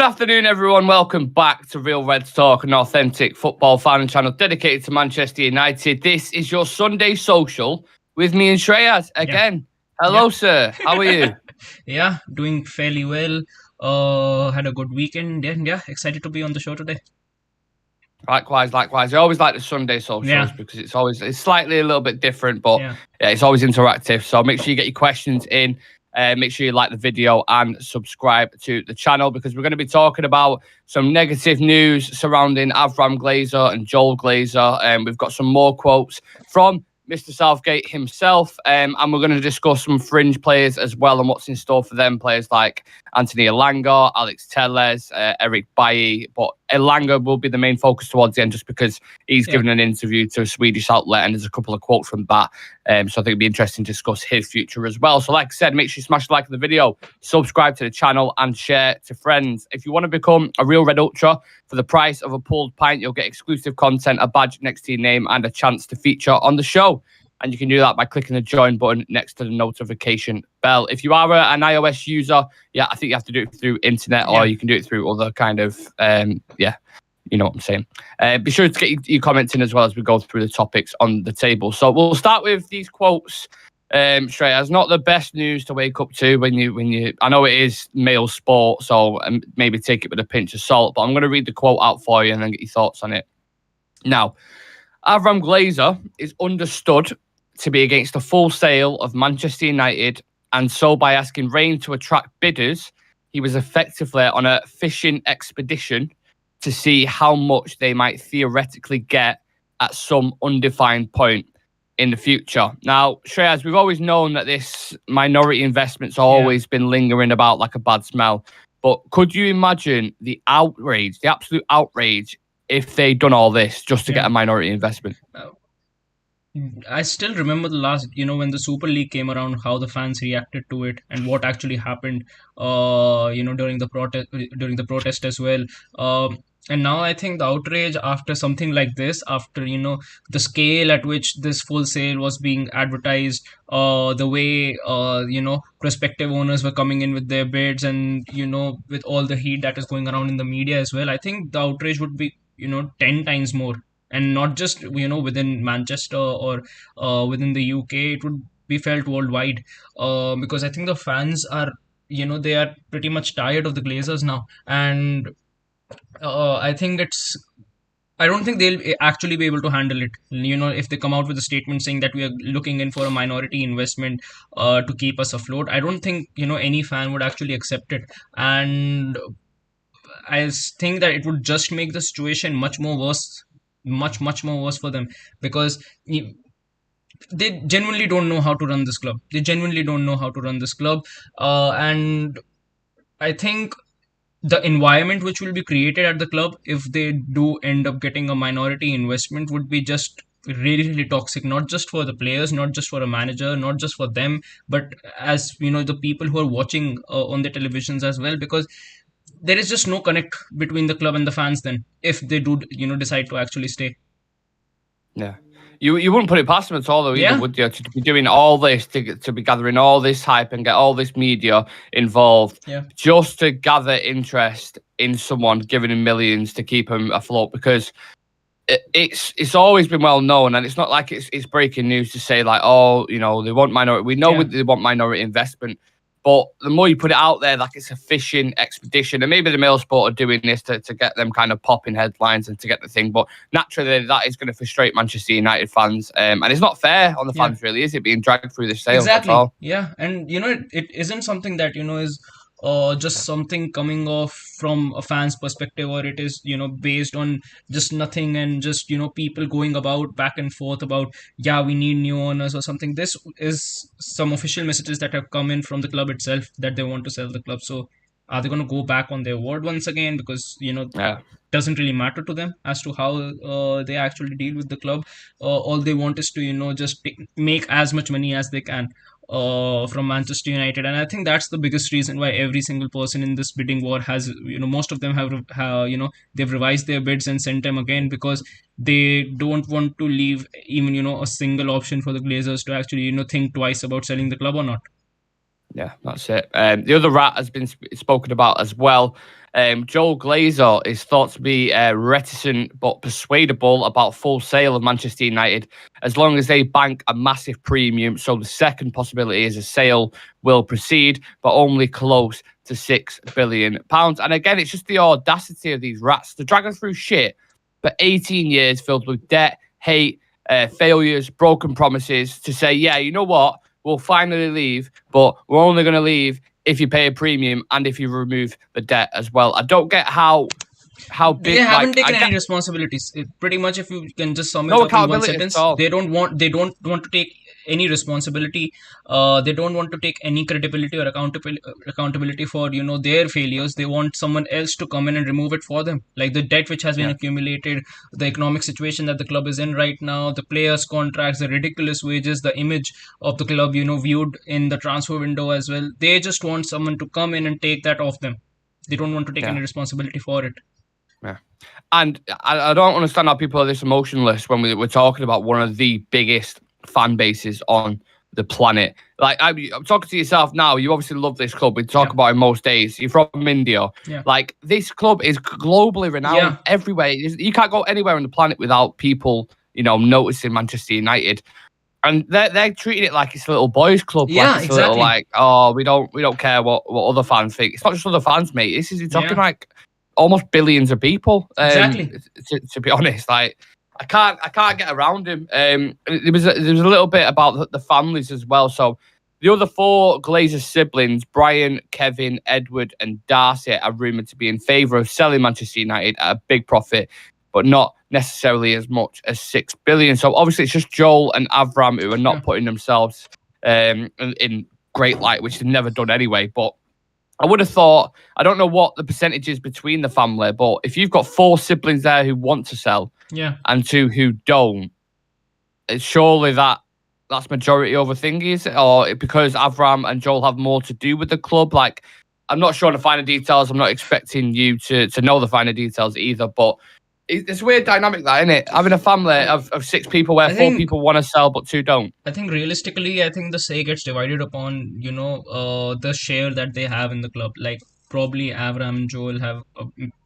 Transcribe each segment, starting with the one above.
afternoon, everyone. Welcome back to Real Reds Talk, an authentic football fan channel dedicated to Manchester United. This is your Sunday social with me and Shreyas again. Yeah. Hello, sir. How are you? Yeah, doing fairly well. Had a good weekend. Yeah, excited to be on the show today. Likewise. I always like the Sunday socials because it's slightly a little bit different, but it's always interactive. So make sure you get your questions in. Make sure you like the video and subscribe to the channel because we're going to be talking about some negative news surrounding Avram Glazer and Joel Glazer. And we've got some more quotes from Mr. Southgate himself. And we're going to discuss some fringe players as well and what's in store for them. Players like Anthony Elanga, Alex Telles, Eric Bailly. But Elanga will be the main focus towards the end just because he's given an interview to a Swedish outlet and there's a couple of quotes from that. So I think it'd be interesting to discuss his future as well. So like I said, make sure you smash the like of the video, subscribe to the channel and share to friends. If you want to become a Real Red Ultra, for the price of a pulled pint, you'll get exclusive content, a badge next to your name and a chance to feature on the show. And you can do that by clicking the join button next to the notification bell. If you are an iOS user, I think you have to do it through internet or you can do it through other kind of, you know what I'm saying. Be sure to get your comments in as well as we go through the topics on the table. So we'll start with these quotes. Straight as not the best news to wake up to when you I know it is male sport, so maybe take it with a pinch of salt, but I'm going to read the quote out for you and then get your thoughts on it. Now, Avram Glazer is understood to be against a full sale of Manchester United, and so by asking Rain to attract bidders, he was effectively on a fishing expedition to see how much they might theoretically get at some undefined point in the future. Now, Shreyas, we've always known that this minority investment's always been lingering about like a bad smell. But could you imagine the outrage, the absolute outrage, if they'd done all this just to get a minority investment? I still remember the last, when the Super League came around, how the fans reacted to it and what actually happened, during the protest as well. And now I think the outrage after something like this, after, the scale at which this full sale was being advertised, the way, prospective owners were coming in with their bids and, with all the heat that is going around in the media as well, I think the outrage would be, 10 times more. And not just, within Manchester or within the UK, it would be felt worldwide. Because I think the fans are, they are pretty much tired of the Glazers now. And I don't think they'll actually be able to handle it. If they come out with a statement saying that we are looking in for a minority investment to keep us afloat, I don't think, any fan would actually accept it. And I think that it would just make the situation much more worse for them, because they genuinely don't know how to run this club. And I think the environment which will be created at the club if they do end up getting a minority investment would be just really, really toxic, not just for the players, not just for a manager, not just for them, but as the people who are watching on the televisions as well, because there is just no connect between the club and the fans then if they do decide to actually stay. You wouldn't put it past them at all, though, either, would you? To be doing all this, to be gathering all this hype and get all this media involved just to gather interest in someone, giving him millions to keep him afloat, because it's always been well known, and it's not like it's breaking news to say like, oh, they want minority. We know they want minority investment. But the more you put it out there, like it's a fishing expedition, and maybe the Mail Sport are doing this to get them kind of popping headlines and to get the thing. But naturally, that is going to frustrate Manchester United fans, and it's not fair on the fans, really, is it? Being dragged through the sale. Exactly. And it isn't something that is just something coming off from a fan's perspective, or it is based on just nothing and just people going about back and forth about we need new owners or something. This is some official messages that have come in from the club itself that they want to sell the club. So are they going to go back on their word once again? Because doesn't really matter to them as to how they actually deal with the club. All they want is to just make as much money as they can from Manchester United. And I think that's the biggest reason why every single person in this bidding war has, most of them have they've revised their bids and sent them again, because they don't want to leave even, a single option for the Glazers to actually, think twice about selling the club or not. Yeah, that's it. The other rat has been spoken about as well. Joel Glazer is thought to be reticent but persuadable about full sale of Manchester United as long as they bank a massive premium. So the second possibility is a sale will proceed, but only close to £6 billion. And again, it's just the audacity of these rats to drag us through shit for 18 years filled with debt, hate, failures, broken promises, to say, yeah, you know what, we'll finally leave, but we're only going to leave if you pay a premium and if you remove the debt as well. I don't get how big they haven't taken any responsibilities. Pretty much, if you can just sum it up in one sentence, they don't want to take any responsibility. They don't want to take any credibility or accountability for their failures. They want someone else to come in and remove it for them. Like the debt which has been accumulated, the economic situation that the club is in right now, the players' contracts, the ridiculous wages, the image of the club viewed in the transfer window as well. They just want someone to come in and take that off them. They don't want to take any responsibility for it. Yeah. And I don't understand how people are this emotionless when we're talking about one of the biggest fan bases on the planet. Like, I'm talking to yourself now. You obviously love this club. We talk about it most days. You're from India. Yeah. Like, this club is globally renowned everywhere. You can't go anywhere on the planet without people, noticing Manchester United. And they're treating it like it's a little boys' club. Yeah, like it's exactly. A little we don't care what other fans think. It's not just other fans, mate. You're talking like almost billions of people. Exactly. To be honest, like I can't get around him. There was a little bit about the families as well. So the other four Glazer siblings, Brian, Kevin, Edward, and Darcy, are rumoured to be in favour of selling Manchester United at a big profit, but not necessarily as much as £6 billion. So obviously it's just Joel and Avram who are not putting themselves in great light, which they've never done anyway. But I would have thought, I don't know what the percentage is between the family, but if you've got 4 siblings there who want to sell and 2 who don't, surely that's majority over thing, is it? Or because Avram and Joel have more to do with the club? Like, I'm not sure on the finer details. I'm not expecting you to know the finer details either, but it's a weird dynamic, that, isn't it? Having a family of 6 people where 4 people want to sell but 2 don't. I think realistically, the say gets divided upon the share that they have in the club. Like, probably Avram and Joel have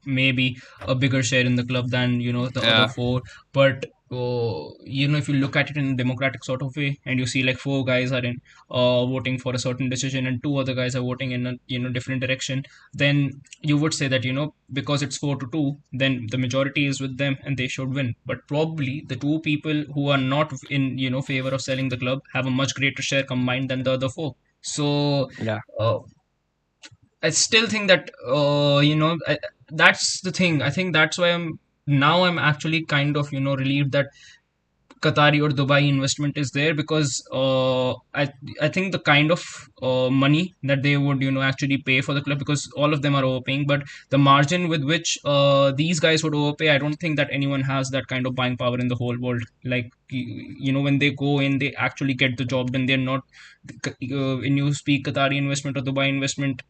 maybe a bigger share in the club than the other 4. But if you look at it in a democratic sort of way, and you see like 4 guys are in voting for a certain decision and 2 other guys are voting in a different direction, then you would say that because it's 4-2, then the majority is with them and they should win. But probably the 2 people who are not in favor of selling the club have a much greater share combined than the other 4. So I still think that that's the thing. I think that's why I'm actually kind of relieved that Qatari or Dubai investment is there, because I think the kind of money that they would actually pay for the club, because all of them are overpaying, but the margin with which these guys would overpay, I don't think that anyone has that kind of buying power in the whole world. Like, when they go in, they actually get the job done. They're not when you speak Qatari investment or Dubai investment,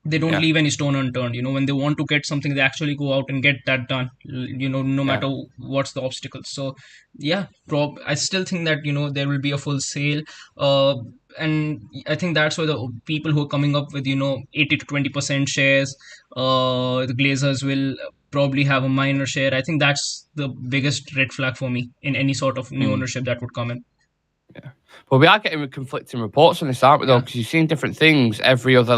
they don't leave any stone unturned. When they want to get something, they actually go out and get that done, no matter what's the obstacles. So I still think that there will be a full sale, and I think that's why the people who are coming up with 80 to 20% shares, the Glazers will probably have a minor share. I think that's the biggest red flag for me in any sort of new ownership that would come in. Yeah. Well, we are getting conflicting reports on this, aren't we, though? Because you've seen different things every other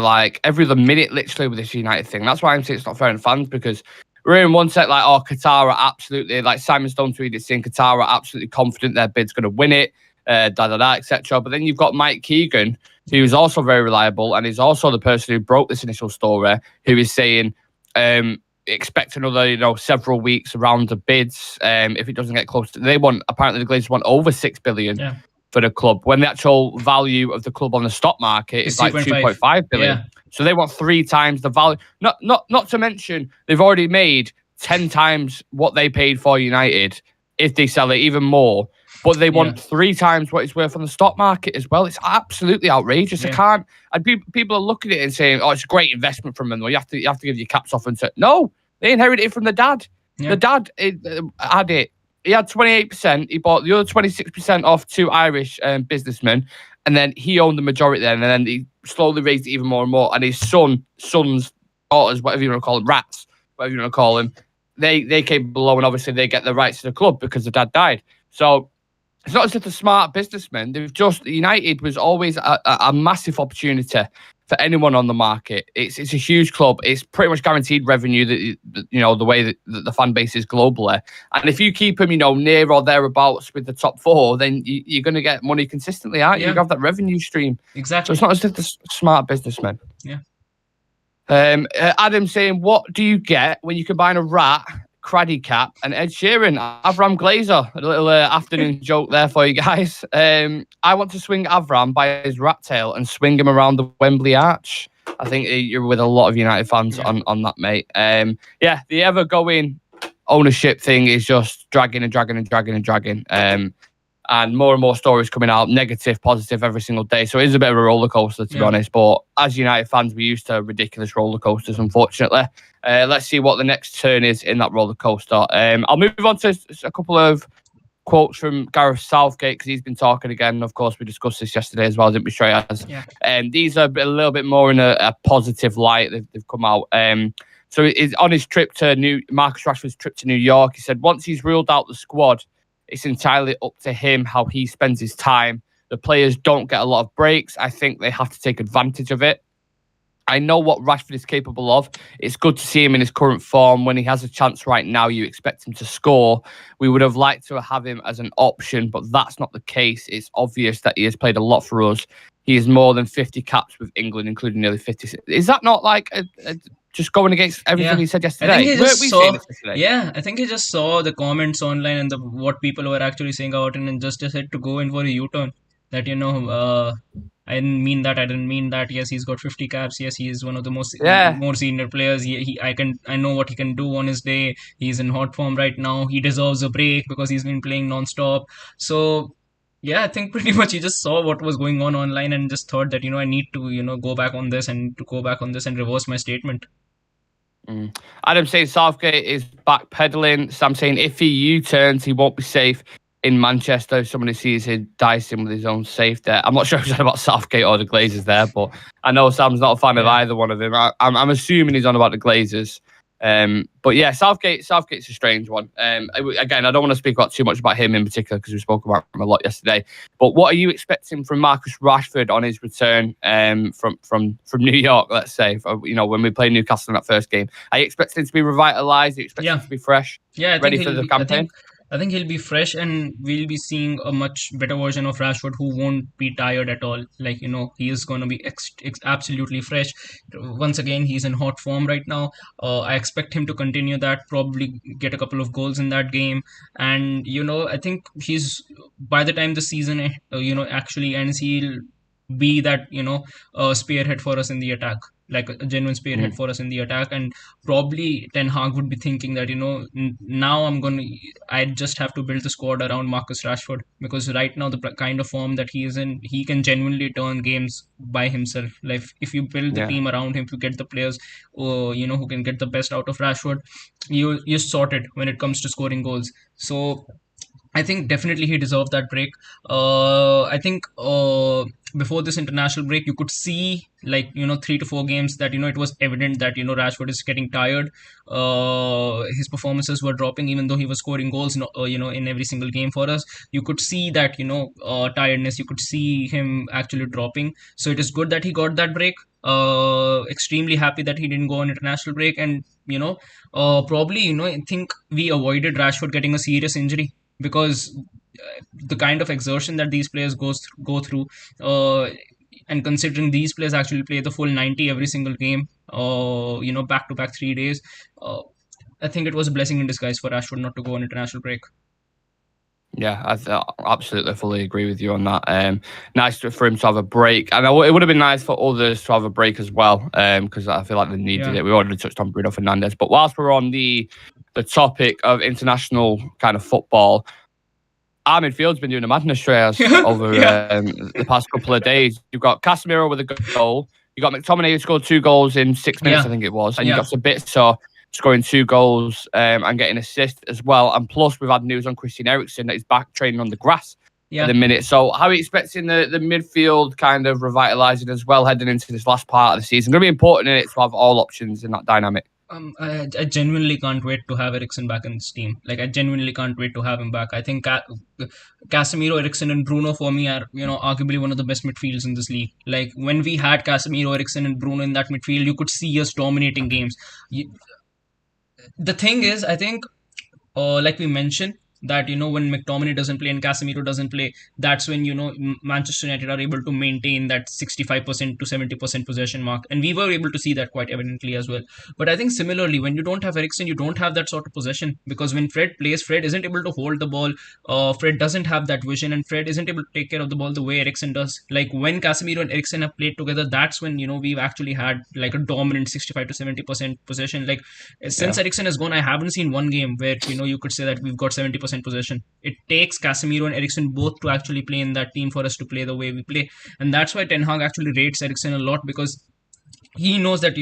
minute, literally, with this United thing. That's why I'm saying it's not fair on fans, because we're in one set like, Qatar are absolutely, like Simon Stone tweeted saying Qatar are absolutely confident their bid's going to win it, etc. But then you've got Mike Keegan, who is also very reliable and is also the person who broke this initial story, who is saying, expect another, several weeks around the bids. If it doesn't get close to, apparently the Glazers want over $6 billion. Yeah. For the club, when the actual value of the club on the stock market is like 2.5 billion. So they want 3 times the value. Not to mention they've already made 10 times what they paid for United if they sell it, even more. But they want 3 times what it's worth on the stock market as well. It's absolutely outrageous. I can't. And people are looking at it and saying, "Oh, it's a great investment from them." Well, you have to give your caps off and say, "No, they inherited it from the dad. Yeah. The dad had it. He had 28%. He bought the other 26% off 2 Irish businessmen, and then he owned the majority then. And then he slowly raised it even more and more. And his sons daughters, whatever you want to call them, rats, whatever you want to call them, they came below, and obviously they get the rights to the club because the dad died. So it's not as if they're smart businessmen. United was always a massive opportunity for anyone on the market. It's a huge club. It's pretty much guaranteed revenue that the way that the fan base is globally. And if you keep them, near or thereabouts with the top four, then you're going to get money consistently, aren't you? You have that revenue stream. Exactly. So it's not as if they're smart businessmen. Yeah. Adam saying, what do you get when you combine a rat, Craddy Cap, and Ed Sheeran? Avram Glazer. A little afternoon joke there for you guys. I want to swing Avram by his rat tail and swing him around the Wembley Arch. I think you're with a lot of United fans on that, mate. The ever-going ownership thing is just dragging. And more stories coming out, negative, positive, every single day. So it is a bit of a roller coaster, to be honest. But as United fans, we're used to ridiculous roller coasters, unfortunately. Let's see what the next turn is in that roller coaster. I'll move on to a couple of quotes from Gareth Southgate, because he's been talking again. Of course, we discussed this yesterday as well, didn't we, Shreyas? These are a little bit more in a positive light. They've come out. So it's on his trip to Marcus Rashford's trip to New York. He said once he's ruled out the squad, it's entirely up to him how he spends his time. The players don't get a lot of breaks. I think they have to take advantage of it. I know what Rashford is capable of. It's good to see him in his current form. When he has a chance right now, you expect him to score. We would have liked to have him as an option, but that's not the case. It's obvious that he has played a lot for us. He has more than 50 caps with England, including nearly 50. Is that not like just going against everything he said yesterday? I think he just saw the comments online and what people were actually saying about it, and just decided to go in for a U-turn. That I didn't mean that. Yes, he's got 50 caps. Yes, he is one of the more senior players. I know what he can do on his day. He's in hot form right now. He deserves a break because he's been playing non-stop. So yeah, I think pretty much he just saw what was going on online and just thought that I need to go back on this and reverse my statement. Adam saying Southgate is backpedaling. Sam saying if he U-turns, he won't be safe in Manchester. If somebody sees him dicing with his own safety. I'm not sure if he's on about Southgate or the Glazers there, but I know Sam's not a fan of either one of them. I'm assuming he's on about the Glazers. But yeah, Southgate's a strange one. Again, I don't want to speak about too much about him in particular because we spoke about him a lot yesterday. But what are you expecting from Marcus Rashford on his return from New York? Let's say, when we play Newcastle in that first game, are you expecting him to be revitalised? Are you expecting him to be fresh? Yeah, ready for the campaign. I think he'll be fresh, and we'll be seeing a much better version of Rashford who won't be tired at all. He is going to be absolutely fresh. Once again, he's in hot form right now. I expect him to continue that, probably get a couple of goals in that game. And, I think by the time the season, actually ends, he'll be that, spearhead for us in the attack. Like a genuine spearhead for us in the attack. And probably Ten Hag would be thinking that, now I just have to build the squad around Marcus Rashford, because right now the kind of form that he is in, he can genuinely turn games by himself. Like if you build the team around him, if you get the players, who can get the best out of Rashford, you're sorted when it comes to scoring goals. So I think definitely he deserved that break. I think before this international break, you could see 3 to 4 games that it was evident that Rashford is getting tired. His performances were dropping, even though he was scoring goals in every single game for us. You could see that tiredness. You could see him actually dropping. So it is good that he got that break. Extremely happy that he didn't go on international break, and probably I think we avoided Rashford getting a serious injury, because the kind of exertion that these players go through, and considering these players actually play the full 90 every single game, back to back 3 days, I think it was a blessing in disguise for Rashford not to go on international break. Yeah, I absolutely fully agree with you on that. Nice for him to have a break, and it would have been nice for others to have a break as well, because I feel like they needed it. We already touched on Bruno Fernandes, but whilst we're on the topic of international kind of football, our midfield's been doing a madness, Shreyas, over the past couple of days. You've got Casemiro with a goal. You got McTominay who scored 2 goals in 6 minutes, I think it was, and you got Sabitzer scoring 2 goals and getting assists as well. And plus, we've had news on Christian Eriksen that he's back training on the grass at the minute. So how are you expecting the midfield kind of revitalising as well heading into this last part of the season? Going to be important in it to have all options in that dynamic. I genuinely can't wait to have Eriksen back in this team. Like, I genuinely can't wait to have him back. I think Casemiro, Eriksen, and Bruno for me are, arguably one of the best midfields in this league. Like, when we had Casemiro, Eriksen, and Bruno in that midfield, you could see us dominating games. The thing is, I think, like we mentioned, that when McTominay doesn't play and Casemiro doesn't play, that's when Manchester United are able to maintain that 65% to 70% possession mark, and we were able to see that quite evidently as well. But I think similarly, when you don't have Eriksen, you don't have that sort of possession, because when Fred plays, Fred isn't able to hold the ball. Fred doesn't have that vision, and Fred isn't able to take care of the ball the way Eriksen does. Like, when Casemiro and Eriksen have played together, that's when we've actually had like a dominant 65 to 70% possession. Like, since Eriksen has gone, I haven't seen one game where you could say that we've got 70% possession. It takes Casemiro and Eriksen both to actually play in that team for us to play the way we play, and that's why Ten Hag actually rates Eriksen a lot, because he knows that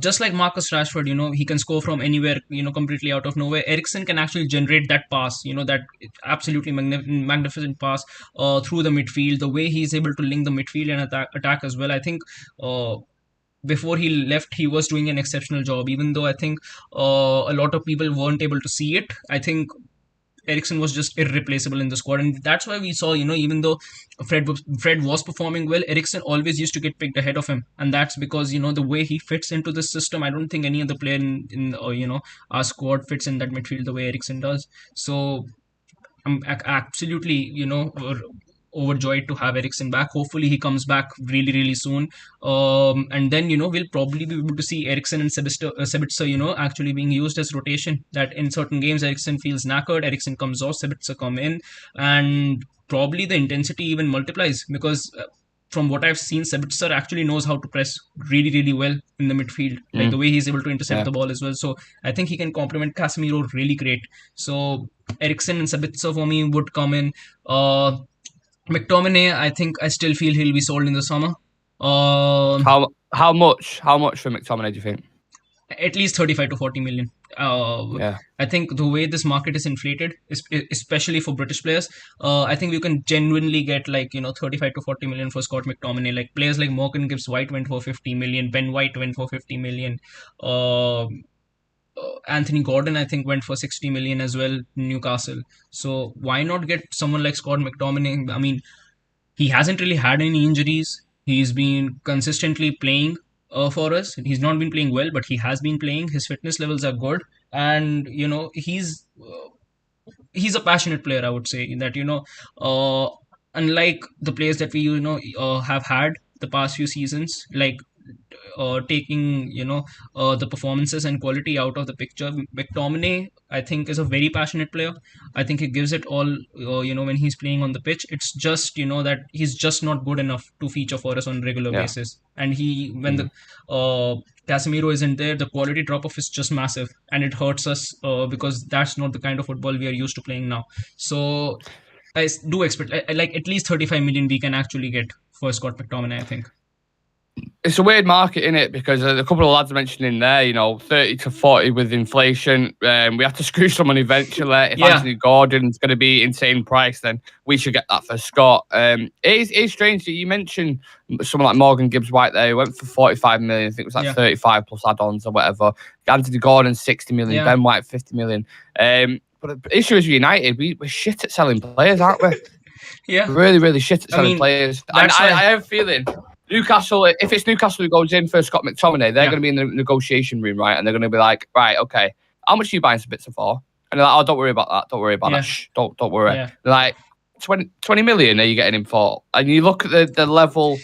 just like Marcus Rashford, he can score from anywhere, completely out of nowhere. Eriksen can actually generate that pass, that absolutely magnificent pass through the midfield. The way he's able to link the midfield and attack as well. I think before he left, he was doing an exceptional job, even though I think a lot of people weren't able to see it. I think Eriksen was just irreplaceable in the squad, and that's why we saw, even though Fred was performing well, Eriksen always used to get picked ahead of him, and that's because the way he fits into this system. I don't think any other player in our squad fits in that midfield the way Eriksen does. So I'm absolutely overjoyed to have Eriksen back. Hopefully he comes back really, really soon. And then, we'll probably be able to see Eriksen and Sabitzer, actually being used as rotation. That in certain games, Eriksen feels knackered, Eriksen comes off, Sabitzer come in, and probably the intensity even multiplies, because from what I've seen, Sabitzer actually knows how to press really, really well in the midfield. Like, the way he's able to intercept the ball as well. So I think he can complement Casemiro really great. So Eriksen and Sabitzer for me would come in. McTominay, I still feel he'll be sold in the summer. How much for McTominay do you think? At least 35 to 40 million. I think the way this market is inflated, especially for British players, I think you can genuinely get 35 to 40 million for Scott McTominay. Like, players like Morgan Gibbs-White went for 50 million, Ben White went for 50 million. Anthony Gordon, I think, went for 60 million as well, Newcastle. So why not get someone like Scott McTominay? I mean, he hasn't really had any injuries. He's been consistently playing for us. He's not been playing well, but he has been playing. His fitness levels are good, and he's a passionate player. I would say that unlike the players that we have had the past few seasons, like taking the performances and quality out of the picture, McTominay, I think, is a very passionate player. I think he gives it all when he's playing on the pitch. It's just that he's just not good enough to feature for us on a regular basis, and when the Casemiro isn't there, the quality drop off is just massive, and it hurts us because that's not the kind of football we are used to playing now. So I do expect like at least 35 million we can actually get for Scott McTominay, I think. It's a weird market, isn't it? Because a couple of lads mentioned in there, 30 to 40 with inflation. We have to screw someone eventually. If Anthony Gordon's going to be insane price, then we should get that for Scott. It is strange that you mentioned someone like Morgan Gibbs-White there, who went for 45 million. I think it was 35 plus add-ons or whatever. Anthony Gordon, 60 million. Ben White, 50 million. But the issue is with United, we're shit at selling players, aren't we? Yeah. Really, really shit at selling players. And I have a feeling Newcastle, if it's Newcastle who goes in for Scott McTominay, they're going to be in the negotiation room, right? And they're going to be like, right, okay, how much are you buying Sabitzer for? And they're like, oh, don't worry about that. Don't worry about that. Shh, don't worry. Yeah. They're like, 20 million are you getting him for? And you look at the level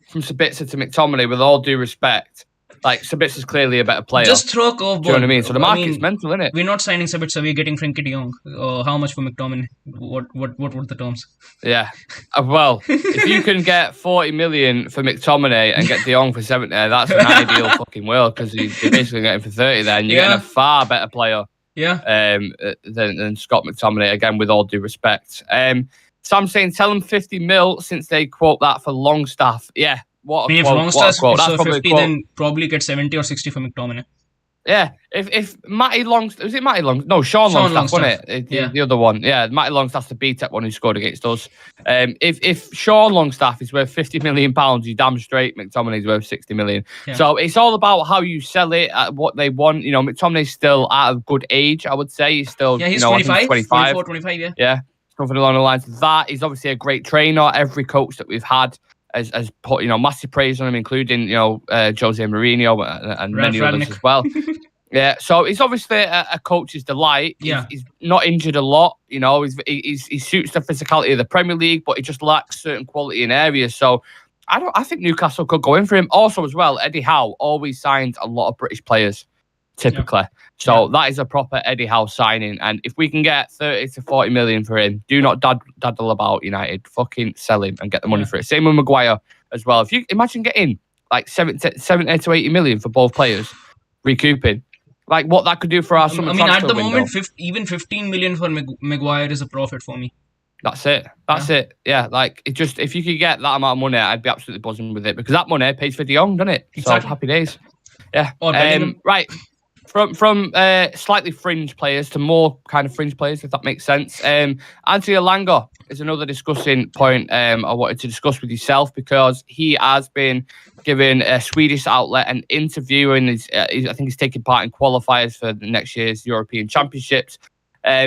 from Sabitzer to McTominay, with all due respect, like, Sabitzer's clearly a better player. Just throw a curveball. Do you know what I mean? So the market's mental, isn't it? We're not signing Sabitzer, we're getting Frankie de Jong. How much for McTominay? What were the terms? Yeah. Well, if you can get 40 million for McTominay and get de Jong for 70, that's an ideal fucking world, because you're basically getting for 30 then. You're getting a far better player than Scott McTominay, again, with all due respect. Sam's saying, tell them 50 mil since they quote that for Longstaff. Yeah. What a quote. If Longstaff so 50, then probably get 70 or 60 for McTominay. Yeah, if Matty Longstaff, was it Matty Long? No, Sean Longstaff, wasn't it? The other one, yeah, Matty Longstaff's the BTEC one who scored against us. If Sean Longstaff is worth £50 million, you damn straight McTominay's worth 60 million. Yeah. So it's all about how you sell it, what they want. You know, McTominay's still at a good age, I would say. He's still, he's 25, 24, 25, yeah, something along the lines of that. He's obviously a great trainer. Every coach that we've had has put, massive praise on him, including, Jose Mourinho and many others as well. Yeah, so he's obviously a coach's delight. He's not injured a lot, he suits the physicality of the Premier League, but he just lacks certain quality in areas. So I think Newcastle could go in for him. Also as well, Eddie Howe always signs a lot of British players, typically. Yeah. So that is a proper Eddie Howe signing. And if we can get 30 to 40 million for him, do not daddle about United. Fucking sell him and get the money for it. Same with Maguire as well. If you imagine getting like 70 to 80 million for both players, recouping, like what that could do for our summer transfer window. At the moment, even 15 million for Maguire is a profit for me. That's it. It. Yeah, like it just, if you could get that amount of money, I'd be absolutely buzzing with it, because that money pays for De Jong, doesn't it? Exactly. So happy days. Yeah. Right. From slightly fringe players to more kind of fringe players, if that makes sense. Anthony Elanga is another discussing point I wanted to discuss with yourself, because he has been given a Swedish outlet an interview, and I think he's taking part in qualifiers for the next year's European Championships.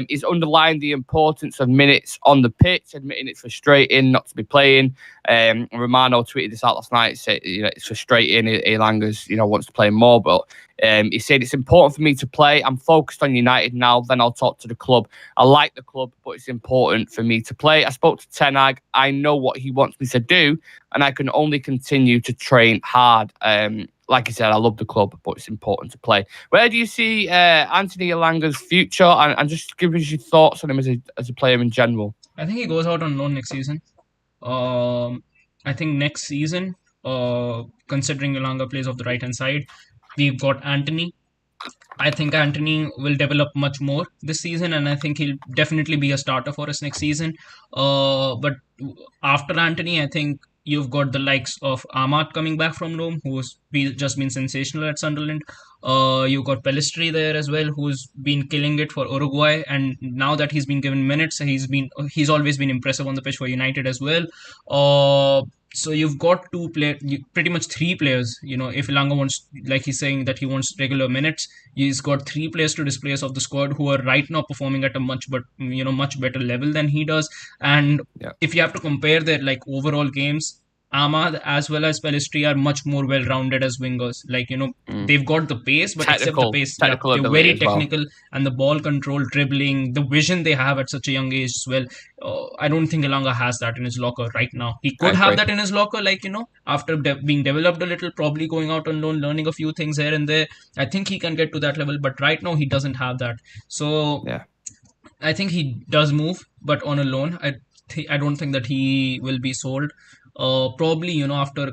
He's underlined the importance of minutes on the pitch, admitting it's frustrating not to be playing. Romano tweeted this out last night, said it's frustrating. Elanga's wants to play more, but he said it's important for me to play. I'm focused on United now. Then I'll talk to the club. I like the club, but it's important for me to play. I spoke to Ten Hag. I know what he wants me to do, and I can only continue to train hard. Like I said, I love the club, but it's important to play. Where do you see Anthony Elanga's future, and just give us your thoughts on him as a player in general? I think he goes out on loan next season. I think next season, considering Elanga plays off the right-hand side, we've got Anthony. I think Anthony will develop much more this season, and I think he'll definitely be a starter for us next season. But after Anthony, I think you've got the likes of Ahmad coming back from Rome, who's just been sensational at Sunderland. You've got Pellistri there as well, who's been killing it for Uruguay, and now that he's been given minutes, he's always been impressive on the pitch for United as well. So you've got pretty much three players. If Elanga wants, like he's saying that he wants regular minutes, he's got three players to displace of the squad who are right now performing at a much better level than he does. And if you have to compare their overall games, Ahmad as well as Pellistri are much more well-rounded as wingers. They've got the pace, but except the pace, they're very technical, and the ball control, dribbling, the vision they have at such a young age as well. I don't think Elanga has that in his locker right now. He could have that in his locker, after being developed a little, probably going out on loan, learning a few things here and there. I think he can get to that level, but right now he doesn't have that. So I think he does move, but on a loan. I don't think that he will be sold. Probably, after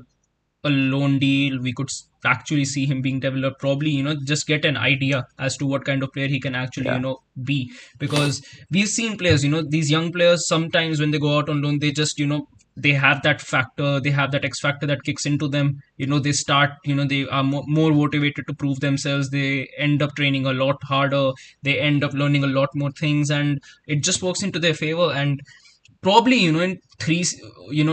a loan deal, we could actually see him being developed. Probably, just get an idea as to what kind of player he can actually, be. Because we've seen players, these young players, sometimes when they go out on loan, they just, they have that factor, they have that X factor that kicks into them. They start, they are more motivated to prove themselves. They end up training a lot harder. They end up learning a lot more things, and it just works into their favor. And probably, in three,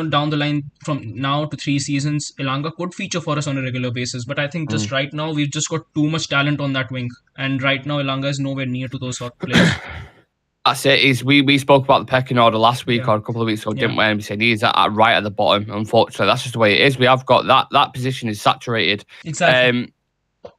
down the line from now to 3 seasons, Elanga could feature for us on a regular basis. But I think just right now, we've just got too much talent on that wing. And right now, Elanga is nowhere near to those sort of players. That's it. We spoke about the pecking order last week or a couple of weeks ago, didn't we? And we said he's right at the bottom. Unfortunately, that's just the way it is. We have got that position is saturated. Exactly.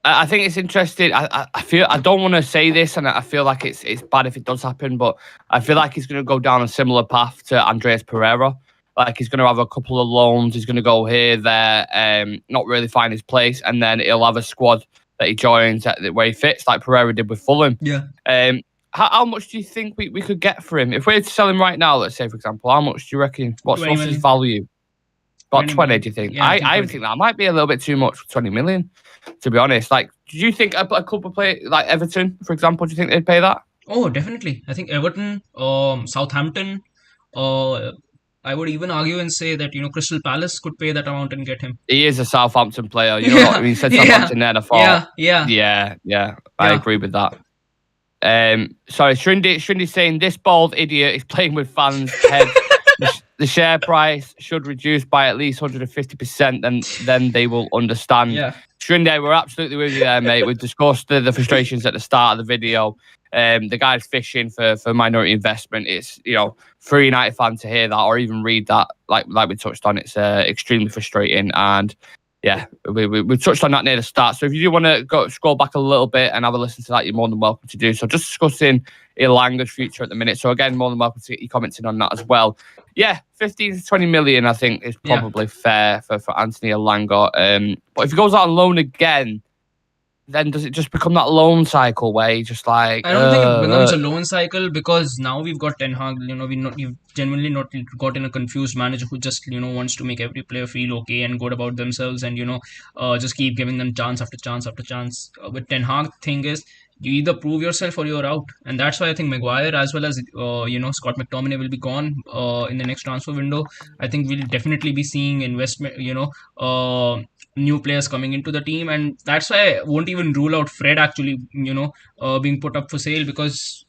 I think it's interesting. I don't want to say this, and I feel like it's bad if it does happen, but I feel like he's going to go down a similar path to Andreas Pereira. Like he's going to have a couple of loans. He's going to go here, there, not really find his place, and then he'll have a squad that he joins where he fits, like Pereira did with Fulham. Yeah. How much do you think we could get for him if we were to sell him right now? Let's say, for example, how much do you reckon? What's his value? About 20, do you think? Yeah, I think that might be a little bit too much for 20 million, to be honest. Like, do you think a club would play, like Everton, for example, do you think they'd pay that? Oh, definitely. I think Everton, Southampton, I would even argue and say that, Crystal Palace could pay that amount and get him. He is a Southampton player. You know what? When you said Southampton then, I thought, yeah, I agree with that. Sorry, Shrindy's saying this bald idiot is playing with fans' heads. The share price should reduce by at least 150%, then they will understand. Yeah. Shrindy, we're absolutely with you there, mate. We've discussed the frustrations at the start of the video. The guy's fishing for minority investment. It's, for a United fan to hear that or even read that, like we touched on, it's extremely frustrating. And yeah, we touched on that near the start. So if you do want to scroll back a little bit and have a listen to that, you're more than welcome to do so. Just discussing Ilanga's future at the minute. So again, more than welcome to get your comments in on that as well. Yeah, 15 to 20 million, I think, is probably fair for Anthony Ilanga. But if he goes out on loan again, then does it just become that loan cycle where you just like... I don't think it becomes a loan cycle, because now we've got Ten Hag. We've genuinely not gotten a confused manager who just, wants to make every player feel okay and good about themselves and, just keep giving them chance after chance after chance. With Ten Hag, thing is, you either prove yourself or you're out. And that's why I think Maguire as well as, Scott McTominay will be gone in the next transfer window. I think we'll definitely be seeing investment, new players coming into the team. And that's why I won't even rule out Fred actually, being put up for sale, because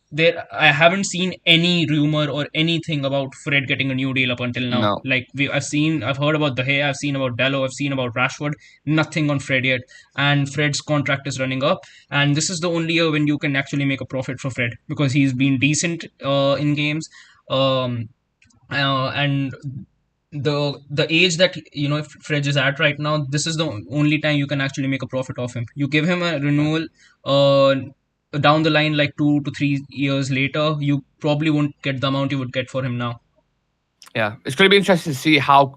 I haven't seen any rumor or anything about Fred getting a new deal up until now. No. Like I've heard about De Gea, I've seen about Dalot, I've seen about Rashford, nothing on Fred yet. And Fred's contract is running up, and this is the only year when you can actually make a profit for Fred, because he's been decent in games, and the age that Fred is at right now, this is the only time you can actually make a profit off him. You give him a renewal down the line, like 2 to 3 years later, you probably won't get the amount you would get for him now. Yeah, it's going to be interesting to see how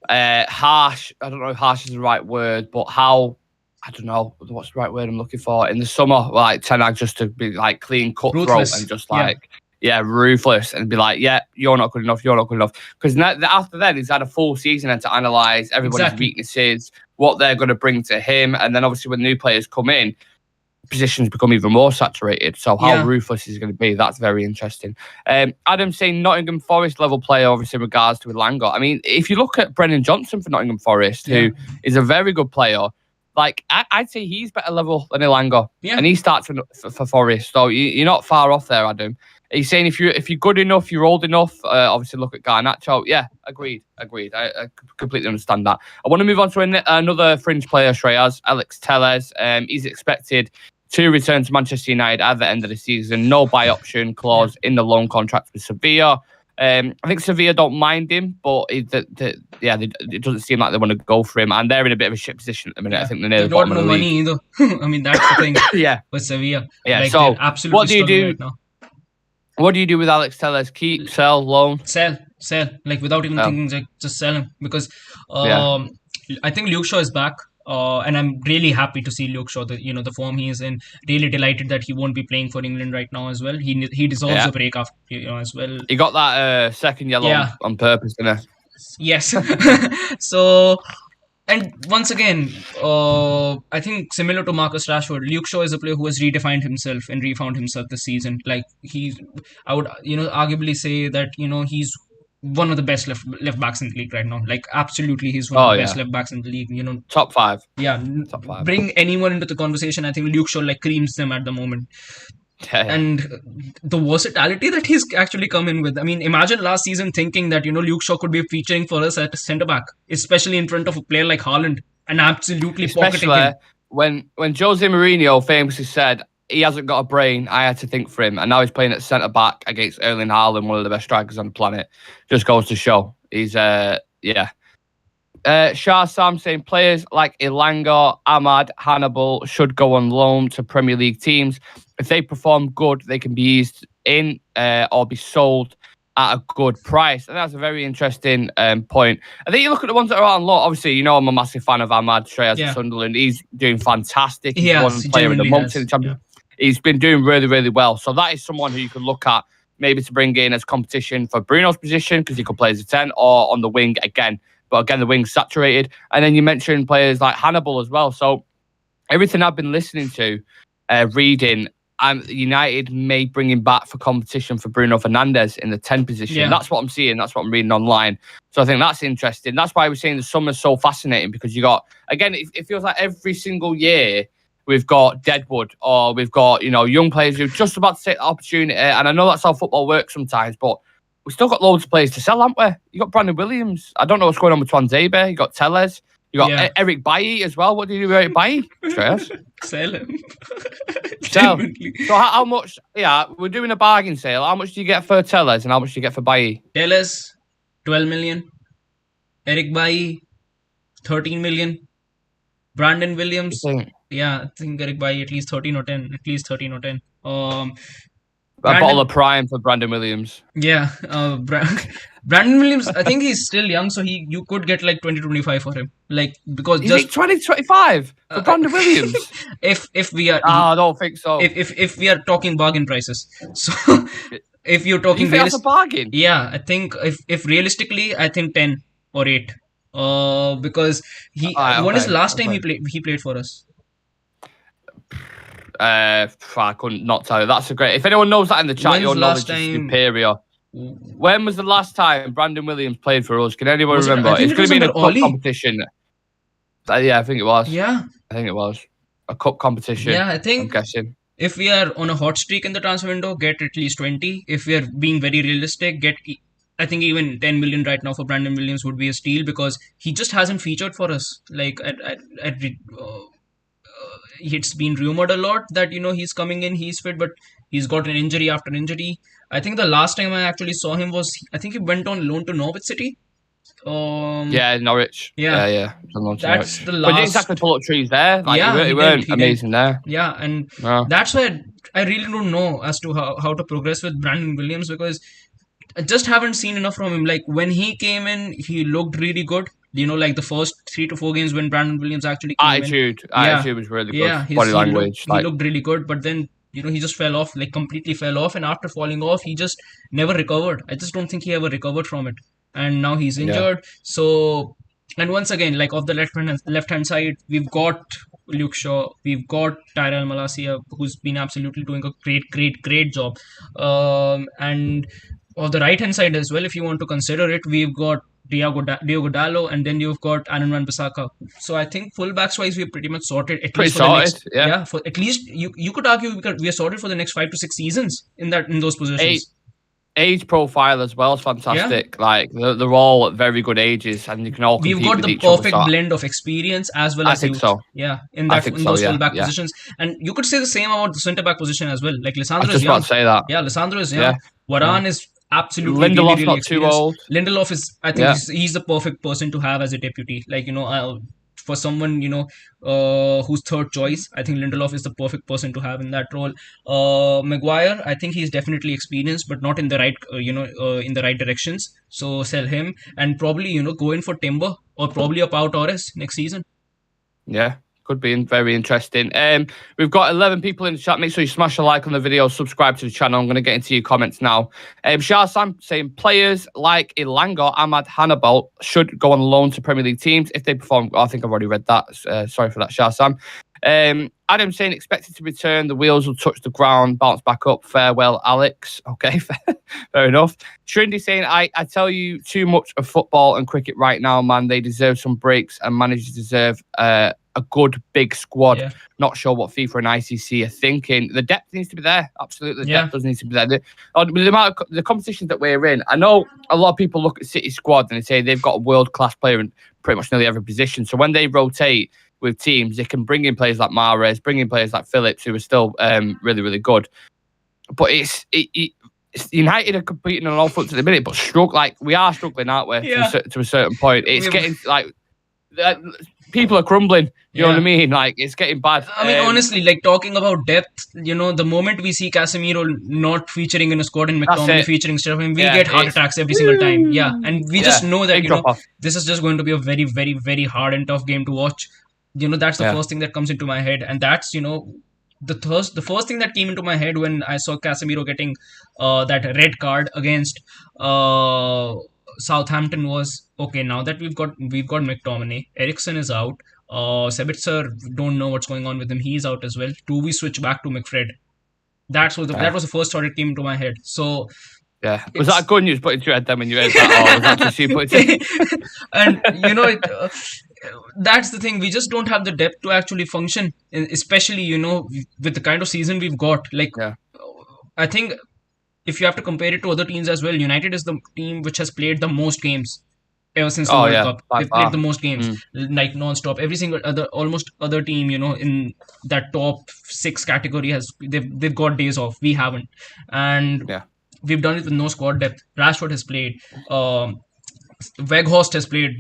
harsh, I don't know if harsh is the right word, but how, I don't know what's the right word I'm looking for, in the summer, like Ten Hag just to be like clean cutthroat Ruthless. And just like ruthless and be like, you're not good enough, because after then he's had a full season and to analyse everybody's weaknesses, what they're going to bring to him, and then obviously when new players come in, positions become even more saturated. So how ruthless is going to be? That's very interesting. Adam saying Nottingham Forest level player, obviously in regards to Ilanga. I mean, if you look at Brennan Johnson for Nottingham Forest, who is a very good player, like I'd say he's better level than Ilanga, and he starts for Forest. So you're not far off there, Adam. He's saying if you're good enough, you're old enough. Obviously, look at Garnacho. Yeah, agreed. I completely understand that. I want to move on to another fringe player, Shreyas, Alex Telles. He's expected to return to Manchester United at the end of the season. No buy option clause in the loan contract with Sevilla. I think Sevilla don't mind him, but it doesn't seem like they want to go for him, and they're in a bit of a shit position at the minute. I think they're near the bottom of the league. They don't no money either. I mean, that's the thing. With Sevilla. Yeah. Like, so absolutely what do you do right now? What do you do with Alex Telles? Keep, sell, loan? Sell. Like without even thinking, like, just sell him, because I think Luke Shaw is back. And I'm really happy to see Luke Shaw, the form he is in. Really delighted that he won't be playing for England right now as well. He deserves a break after, as well. He got that second yellow on purpose, didn't he? Yes. So, and once again, I think similar to Marcus Rashford, Luke Shaw is a player who has redefined himself and refound himself this season. Like I would, arguably say that, he's one of the best left backs in the league right now. Like, absolutely, he's one of the best left backs in the league. Top 5. Yeah, top 5. Bring anyone into the conversation. I think Luke Shaw creams them at the moment. And the versatility that he's actually come in with. I mean, imagine last season thinking that Luke Shaw could be featuring for us at centre back, especially in front of a player like Haaland, and absolutely pocketing him. When Jose Mourinho famously said, he hasn't got a brain, I had to think for him. And now he's playing at centre-back against Erling Haaland, one of the best strikers on the planet. Just goes to show. He's, Shah Sam saying players like Ilanga, Ahmad, Hannibal should go on loan to Premier League teams. If they perform good, they can be eased in or be sold at a good price. And that's a very interesting point. I think you look at the ones that are on loan. Obviously, I'm a massive fan of Ahmad Shreyas at Sunderland. He's doing fantastic. He's one player of the month in the Champions. He's been doing really, really well. So that is someone who you could look at maybe to bring in as competition for Bruno's position, because he could play as a 10 or on the wing again. But again, the wing's saturated. And then you mentioned players like Hannibal as well. So everything I've been listening to, reading, United may bring him back for competition for Bruno Fernandes in the 10 position. Yeah. That's what I'm seeing. That's what I'm reading online. So I think that's interesting. That's why we're saying the summer's so fascinating, because you got, again, it feels like every single year we've got Deadwood, or we've got, young players who are just about to take the opportunity. And I know that's how football works sometimes, but we've still got loads of players to sell, haven't we? You got Brandon Williams. I don't know what's going on with Tuanzebe. You got Tellez. You got Eric Bailly as well. What do you do with Eric Bailly? Sell him. Sell. So how much? Yeah, we're doing a bargain sale. How much do you get for Tellez and how much do you get for Bailly? Tellez, 12 million. Eric Bailly, 13 million. Brandon Williams. I think Eric Bailly at least 13 or 10. At least 13 or 10. A bottle of Prime for Brandon Williams. Yeah, Brandon Williams, I think he's still young, so you could get like 20-25 for him. Like, because is it 20-25 for Brandon Williams? If we are, I don't think so. If we are talking bargain prices, so if you're talking, that's a bargain. Yeah, I think if realistically, I think 10 or 8. Because when is the last time he played for us? I couldn't not tell you. That's a great. If anyone knows that in the chat, your knowledge is superior. When was the last time Brandon Williams played for us? Can anyone remember? It's going to be in a cup competition. Yeah, I think it was. Yeah, I think it was a cup competition. Yeah, I think. I'm guessing. If we are on a hot streak in the transfer window, get at least 20. If we are being very realistic, I think even 10 million right now for Brandon Williams would be a steal, because he just hasn't featured for us. Like it's been rumored a lot that he's coming in, he's fit, but he's got an injury after injury. I think the last time I actually saw him was, I think he went on loan to Norwich City. Norwich. Yeah. That's the last. But exactly pull up trees there. Like, he weren't amazing there. Yeah, and that's why I really don't know as to how to progress with Brandon Williams, because I just haven't seen enough from him. Like, when he came in, he looked really good. Like the first 3 to 4 games when Brandon Williams actually came attitude was really good. Yeah, body language. He looked really good, but then he just fell off, like completely fell off. And after falling off, he just never recovered. I just don't think he ever recovered from it. And now he's injured. Yeah. So, and once again, like off the left hand side, we've got Luke Shaw, we've got Tyrell Malacia, who's been absolutely doing a great job. And on the right hand side as well, if you want to consider it, we've got Diogo Dalot, and then you've got Aaron Wan-Bissaka. So I think fullbacks wise, we're pretty much sorted. For at least you could argue we are sorted for the next 5 to 6 seasons in those positions. Age profile as well is fantastic. Yeah. Like they're all at very good ages, and you can all compete. We've got the perfect blend of experience as well as youth. So. Yeah, in those fullback positions, and you could say the same about the centre back position as well. Like Lisandro is young. About to say that. Yeah, Lisandro is young. Varane is absolutely Lindelof's really not too old. Lindelof is, I think, he's the perfect person to have as a deputy. Like for someone who's third choice, I think Lindelof is the perfect person to have in that role. Maguire, I think he's definitely experienced, but not in the right in the right directions. So sell him, and probably go in for Timber or probably a Pau Torres next season. Yeah. Could be very interesting. We've got 11 people in the chat. Make sure you smash a like on the video, subscribe to the channel. I'm going to get into your comments now. Shah Sam saying players like Ilanga, Ahmad, Hannibal should go on loan to Premier League teams if they perform. I think I've already read that. Sorry for that, Shah Sam. Adam saying expected to return. The wheels will touch the ground, bounce back up. Farewell, Alex. Okay, fair enough. Trindy saying I tell you too much of football and cricket right now, man. They deserve some breaks, and managers deserve a good big squad. Yeah. Not sure what FIFA and ICC are thinking. The depth needs to be there. Absolutely, the depth does need to be there. The competitions that we're in, I know a lot of people look at City squad and they say they've got a world class player in pretty much nearly every position. So when they rotate with teams, they can bring in players like Mahrez, bring in players like Phillips, who are still really, really good. But it's United are competing on all fronts at the minute, but we are struggling, aren't we? Yeah. To a certain point, it's getting like people are crumbling. You know what I mean? Like, it's getting bad. I mean, honestly, like talking about depth, the moment we see Casemiro not featuring in a squad and McTominay featuring stuff, we get heart attacks every single time. Yeah, and we just know that this is just going to be a very, very, very hard and tough game to watch. That's the first thing that comes into my head, and that's the first thing that came into my head when I saw Casemiro getting that red card against Southampton was, okay, now that we've got McTominay, Eriksen is out, Sabitzer, don't know what's going on with him, he's out as well. Do we switch back to McFred? that was the first thought that came into my head. So yeah, was that good news put into your head then when you heard that, or was that just you put it? And that's the thing. We just don't have the depth to actually function, especially with the kind of season we've got. Like, I think if you have to compare it to other teams as well, United is the team which has played the most games ever since the World Cup. They've played the most games, like non-stop. Every single almost other team, in that top 6 category they've got days off. We haven't, and we've done it with no squad depth. Rashford has played. Weghorst has played,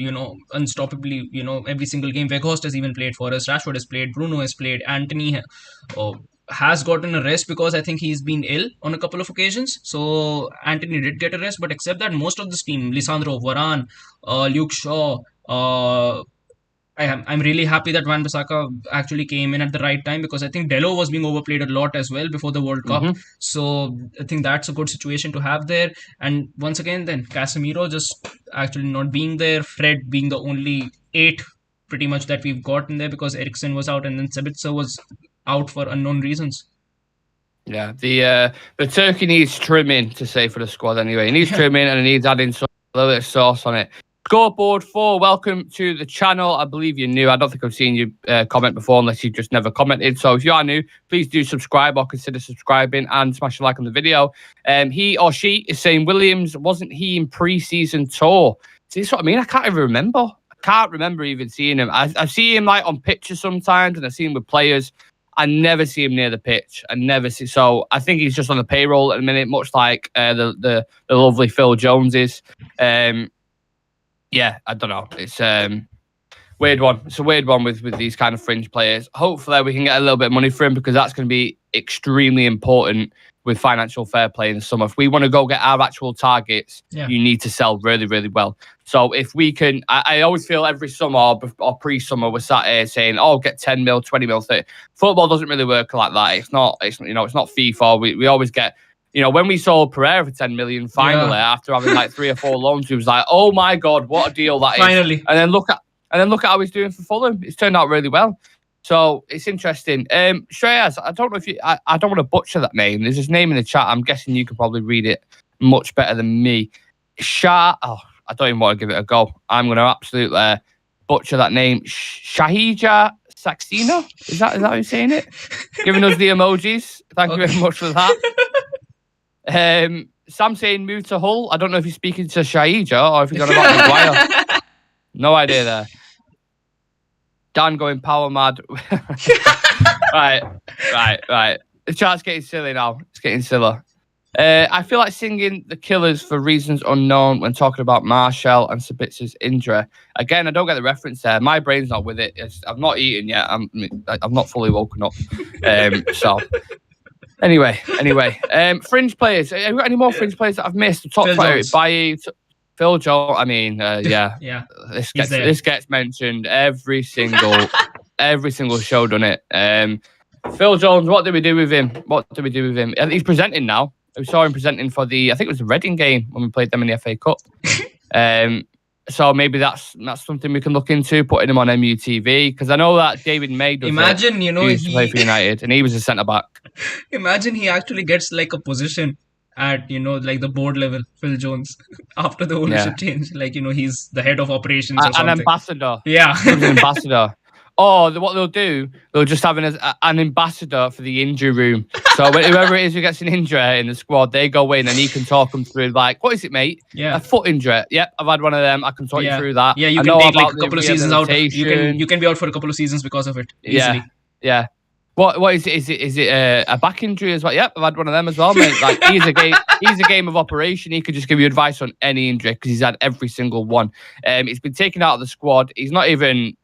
unstoppably, every single game. Weghorst has even played for us. Rashford has played. Bruno has played. Anthony has gotten a rest because I think he's been ill on a couple of occasions. So Anthony did get a rest, but except that, most of this team, Lisandro, Varane, Luke Shaw, I'm really happy that Wan-Bissaka actually came in at the right time, because I think Delo was being overplayed a lot as well before the World Cup. So I think that's a good situation to have there. And once again, then Casemiro just actually not being there, Fred being the only 8 pretty much that we've got in there, because Eriksen was out and then Sabitzer was out for unknown reasons. Yeah, the turkey needs trimming, to say for the squad anyway. It needs trimming and it needs adding a little bit of sauce on it. Scoreboard 4, welcome to the channel. I believe you're new. I don't think I've seen you comment before, unless you've just never commented. So if you are new, please do subscribe or consider subscribing and smash a like on the video. He or she is saying, Williams, wasn't he in pre-season tour? See, that's what I mean. I can't even remember. I can't remember even seeing him. I see him like on pictures sometimes, and I see him with players. I never see him near the pitch. So I think he's just on the payroll at the minute, much like the lovely Phil Jones is. Yeah, I don't know. It's weird one. It's a weird one with these kind of fringe players. Hopefully we can get a little bit of money for him, because that's going to be extremely important with financial fair play in the summer. If we want to go get our actual targets, you need to sell really, really well. So if we can, I always feel every summer or pre-summer we're sat here saying, oh, get 10 mil, 20 mil, 30. Football doesn't really work like that. It's not FIFA. We always get, when we sold Pereira for 10 million finally, after having like 3 or 4 loans, we was like, oh my God, what a deal that is. Finally. And then look at how he's doing for Fulham. It's turned out really well. So it's interesting. Shreyas, I don't know if I don't want to butcher that name. There's his name in the chat. I'm guessing you could probably read it much better than me. I don't even want to give it a go. I'm going to absolutely butcher that name. Shahija Saxena? Is that how you're saying it? Giving us the emojis. Thank you very much for that. Sam saying move to Hull. I don't know if he's speaking to Shahija or if he's on about Maguire. No idea there. Dan going power mad. Right. The chart's getting silly now. It's getting silly. I feel like singing The Killers for reasons unknown when talking about Martial and Sabitzer's injury. Again, I don't get the reference there. My brain's not with it. I've not eaten yet. I'm not fully woken up. So anyway. Fringe players. Have you got any more fringe players that I've missed? We talked about it. Bailly, Phil Jones. I mean, yeah. This gets mentioned every single show, doesn't it? Phil Jones. What do we do with him? He's presenting now. We saw him presenting for I think it was the Reading game when we played them in the FA Cup. So maybe that's something we can look into, putting him on MUTV, because I know that David May does. Imagine, he used to play for United, and he was a centre back. Imagine he actually gets like a position at like the board level, Phil Jones, after the ownership change. Like he's the head of operations or something. An ambassador. Yeah, an ambassador. Or what they'll do, they'll just have an ambassador for the injury room. So whoever it is who gets an injury in the squad, they go in and he can talk them through, like, what is it, mate? Yeah. A foot injury. Yep, I've had one of them. I can talk you through that. Yeah, you can take like a couple of seasons out. You can be out for a couple of seasons because of it. Easily. Yeah. What is it? Is it a back injury as well? Yep, I've had one of them as well, mate. Like he's a game of operation. He could just give you advice on any injury because he's had every single one. He's been taken out of the squad. He's not even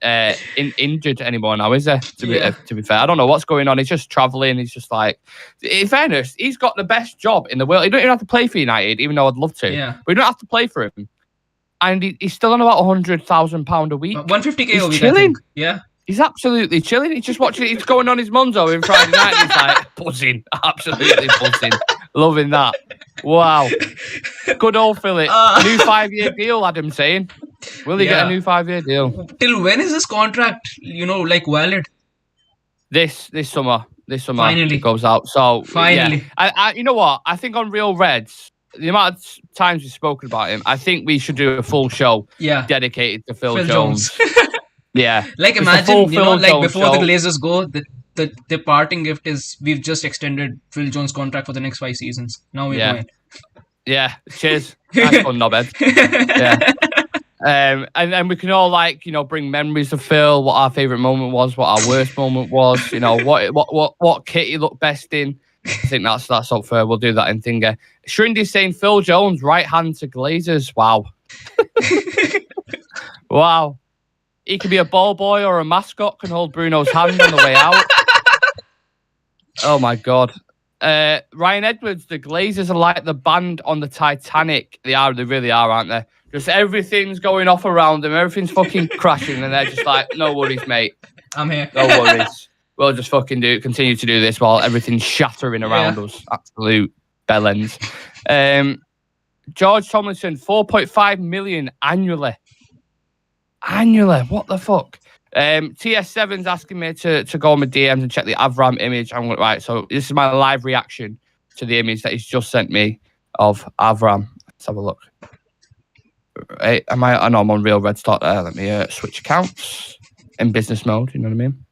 injured anymore now, is there? To be fair, I don't know what's going on. He's just travelling. He's just like, in fairness, he's got the best job in the world. He don't even have to play for United, even though I'd love to. Yeah. But you don't have to play for him, and he's still on about £100,000 a week. 150k a week. Chilling. Yeah. He's absolutely chilling. He's just watching it. He's going on his Monzo in Friday night. He's like buzzing, absolutely buzzing, loving that. Wow, good old Philip. New 5-year deal. Adam saying, will he get a new 5-year deal? Till when is this contract? Like valid? This summer. this summer. Finally. It goes out. So, finally. Yeah. You know what? I think on Real Reds, the amount of times we've spoken about him, I think we should do a full show dedicated to Phil Jones. Yeah. Like, imagine, like before the Glazers go, the parting gift is we've just extended Phil Jones' contract for the next 5 seasons. Now we're going. Yeah. Cheers. Nice one, knobhead. Yeah. And we can all bring memories of Phil, what our favourite moment was, what our worst moment was, what kit he looked best in. I think that's up for. We'll do that in Thinga. Shrindy's saying Phil Jones, right hand to Glazers. Wow. Wow. He could be a ball boy or a mascot, can hold Bruno's hand on the way out. Oh my God. Ryan Edwards, the Glazers are like the band on the Titanic. They really are, aren't they? Just everything's going off around them. Everything's fucking crashing. And they're just like, no worries, mate. I'm here. No worries. We'll just fucking continue to do this while everything's shattering around us. Absolute bellends. George Tomlinson, 4.5 million annually. Annually. What the fuck? TS7's asking me to go on my DMs and check the Avram image. I'm like, right, so this is my live reaction to the image that he's just sent me of Avram. Let's have a look. Hey, I know I'm on Real Red Start there. Let me switch accounts in business mode. You know what I mean?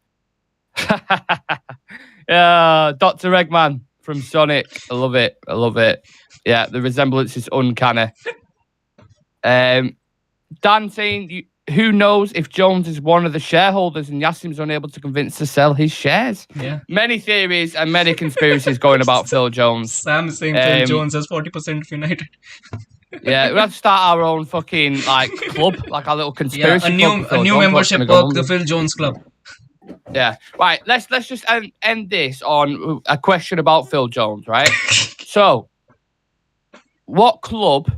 Yeah, Dr. Eggman from Sonic. I love it. I love it. Yeah, the resemblance is uncanny. Dan saying, who knows if Jones is one of the shareholders and Yassim's unable to convince to sell his shares? Yeah. Many theories and many conspiracies going about Phil Jones. Sam is saying Phil Jones has 40% of United. Yeah, we have to start our own fucking club, like a little conspiracy club. A new membership perk, the Phil Jones Club. Yeah, right. Let's just end this on a question about Phil Jones, right? So, what club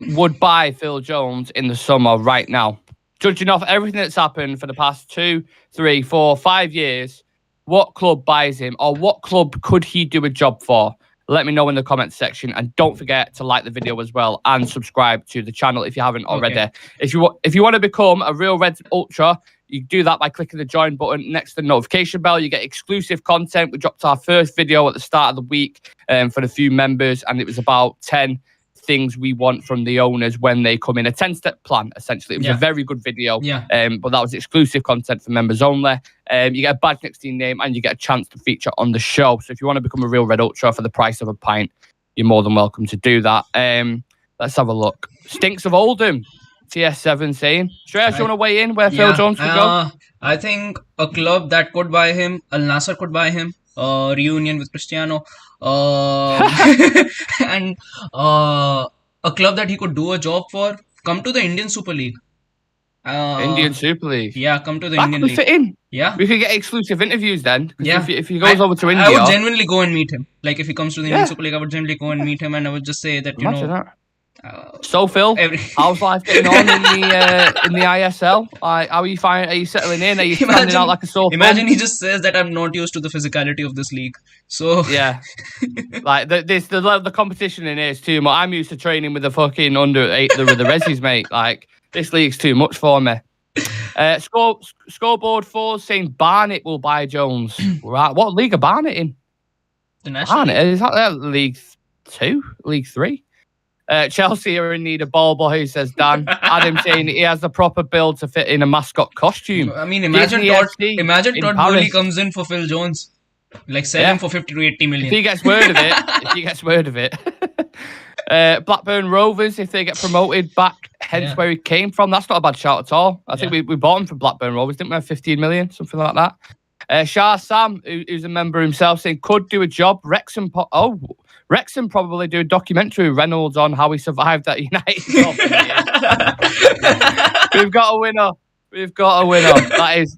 would buy Phil Jones in the summer right now? Judging off everything that's happened for the past 2, 3, 4, 5 years, what club buys him, or what club could he do a job for? Let me know in the comments section, and don't forget to like the video as well and subscribe to the channel if you haven't already. Okay. If you want to become a Real Reds Ultra, you do that by clicking the join button next to the notification bell. You get exclusive content. We dropped our first video at the start of the week for the few members, and it was about 10 things we want from the owners when they come in. A 10-step plan, essentially. It was a very good video, but that was exclusive content for members only. You get a badge next to your name, and you get a chance to feature on the show. So if you want to become a Real Red Ultra for the price of a pint, you're more than welcome to do that. Let's have a look. Stinks of Oldham, TS7 saying. Shreyas, you want to weigh in where Phil Jones could go? I think a club that could buy him, Al Nassr could buy him. Reunion with Cristiano. And a club that he could do a job for, come to the Indian Super League. Indian Super League. Yeah, come to the Indian League. Fit in. Yeah. We could get exclusive interviews then. Yeah. If he goes over to India. I would genuinely go and meet him. Like, if he comes to the Indian Super League, I would genuinely go and meet him, and I would just say that, so Phil, how's life getting on in the ISL? How are you finding? Are you settling in? Are you standing out like a sore thumb? Imagine he just says that I'm not used to the physicality of this league. So yeah, like the competition in here is too much. I'm used to training with the fucking under 8 with the Rezzies, mate. Like, this league's too much for me. Scoreboard 4 saying Barnet will buy Jones. Right, what league are Barnet in? The National. Barnet, is that League 2, League 3? Chelsea are in need of ball boy, says Dan. Adam saying he has the proper build to fit in a mascot costume. I mean, imagine Todd Boehly comes in for Phil Jones. Like, sell him for 50 to 80 million. If he gets word of it. Blackburn Rovers, if they get promoted back, hence where he came from. That's not a bad shout at all. I think we bought him from Blackburn Rovers, didn't we? Have 15 million, something like that. Shah Sam, who's a member himself, saying could do a job. Wrexham probably do a documentary with Reynolds on how he survived at United. We've got a winner. That's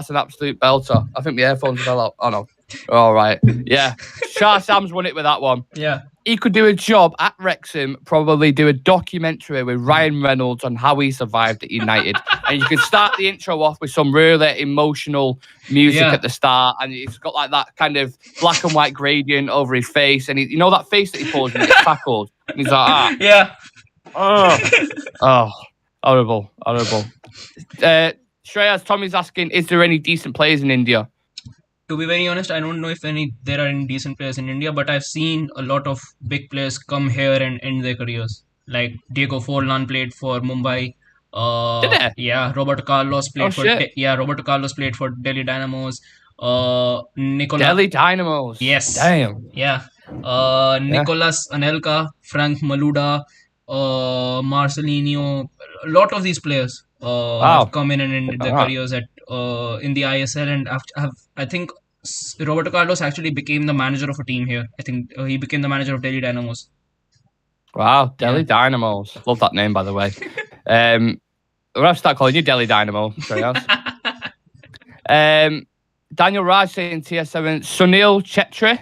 an absolute belter. I think the earphones fell out. Oh no. All right. Yeah. Shah Sam's won it with that one. Yeah. He could do a job at Wrexham, probably do a documentary with Ryan Reynolds on how he survived at United. And you could start the intro off with some really emotional music at the start. And he's got like that kind of black and white gradient over his face. And you know that face that he pulls when he gets tackled? And he's like, Yeah. Oh, horrible. Shreyas, Tommy's asking, is there any decent players in India? to be very honest, I don't know if there are any decent players in India, but I've seen a lot of big players come here and end their careers. Like Diego Forlan played for Mumbai. Did it? Yeah, Roberto Carlos Oh played for shit! Roberto Carlos played for Delhi Dynamos. Delhi Dynamos. Yes. Damn. Yeah. Nicolas Anelka, Frank Maluda, Marcelinho. A lot of these players have come in and ended their careers at in the ISL, and I think Roberto Carlos actually became the manager of a team here. I think he became the manager of Delhi Dynamos. Wow, Delhi Dynamos. Love that name, by the way. We're going to start calling you Delhi Dynamo. Daniel Raj saying TS7. Sunil Chetri.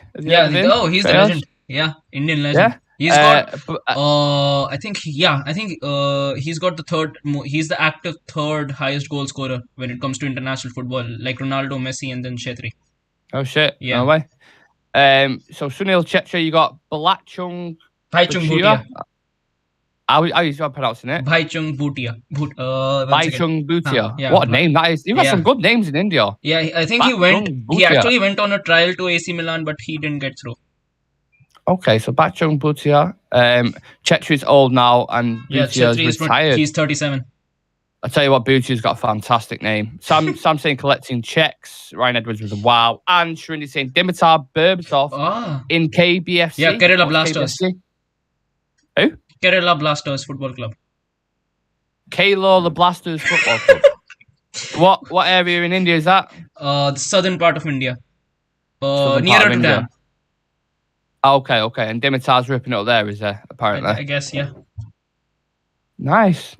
He's the legend. Yeah, Indian legend. Yeah. He's got. I think he's got the third. He's the active third highest goal scorer when it comes to international football, like Ronaldo, Messi, and then Chetri. Oh shit! Yeah. No way. So Sunil Chetri, you got Bhaichung Bhutia. How are you pronouncing it? Bhaichung Bhutia. Bhaichung Bhutia. What a name that is! You've got some good names in India. Yeah, I think he actually went on a trial to AC Milan, but he didn't get through. Okay, so Bhaichung Bhutia. Chetri's old now, and Bhutia's retired. He's 37. I tell you what, Bhutia's got a fantastic name. Sam saying collecting checks. Ryan Edwards was a wow. And Shrindi saying Dimitar Berbatov in KBFC. Yeah, Kerala Blasters. KBFC? Who? Kerala Blasters Football Club. Kerala the Blasters Football Club. What area in India is that? The southern part of India. Nearer to Dam. Okay. And Dimitar's ripping it up there, is there, apparently? I guess, yeah. Nice.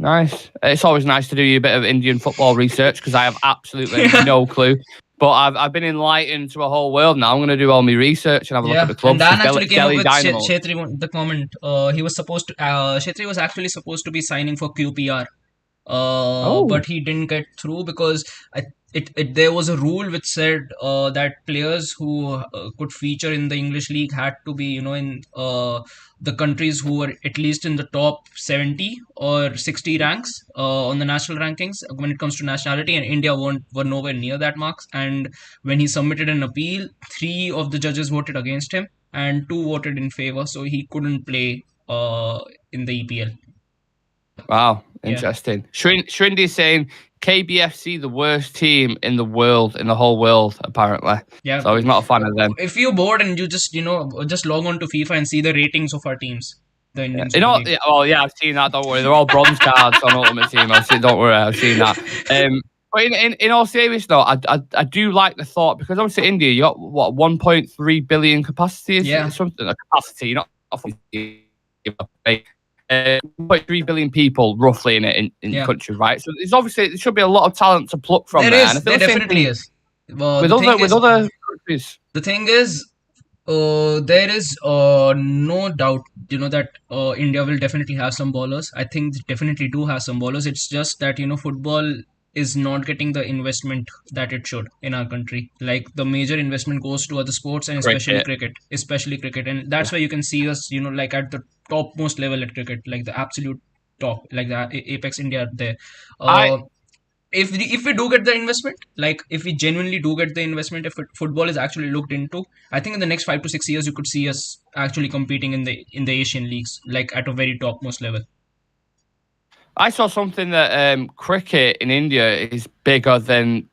It's always nice to do a bit of Indian football research because I have absolutely no clue. But I've been enlightened to a whole world now. I'm going to do all my research and have a look at the clubs. And Dan actually came up with Chetri, the comment. He was supposed to. Chetri was actually supposed to be signing for QPR. But he didn't get through because there was a rule which said that players who could feature in the English league had to be in the countries who were at least in the top 70 or 60 ranks on the national rankings when it comes to nationality, and India were nowhere near that marks. And when he submitted an appeal, 3 of the judges voted against him and 2 voted in favor, so he couldn't play in the EPL. Wow, interesting. Shrindi is saying KBFC, the worst team in the world, in the whole world, apparently. Yeah. So he's not a fan of them. If you're bored and you just log on to FIFA and see the ratings of our teams, the Indian I've seen that. Don't worry, they're all bronze cards on Ultimate Team. Don't worry, I've seen that. But in all seriousness, though, I do like the thought because obviously India, you got 1.3 billion capacity, something a capacity, not 1.3 billion people roughly in the country, right? So there should be a lot of talent to pluck from there. There definitely is. Well, with other countries. The thing is, there is no doubt, that India will definitely have some ballers. I think they definitely do have some ballers. It's just that football is not getting the investment that it should in our country. Like the major investment goes to other sports and especially cricket, and that's why you can see us like at the topmost level at cricket, like the absolute top, like the apex India there. If we do get the investment, like if we genuinely do get the investment, if football is actually looked into, I think in the next 5 to 6 years you could see us actually competing in the Asian leagues, like at a very topmost level. I saw something that cricket in India is bigger than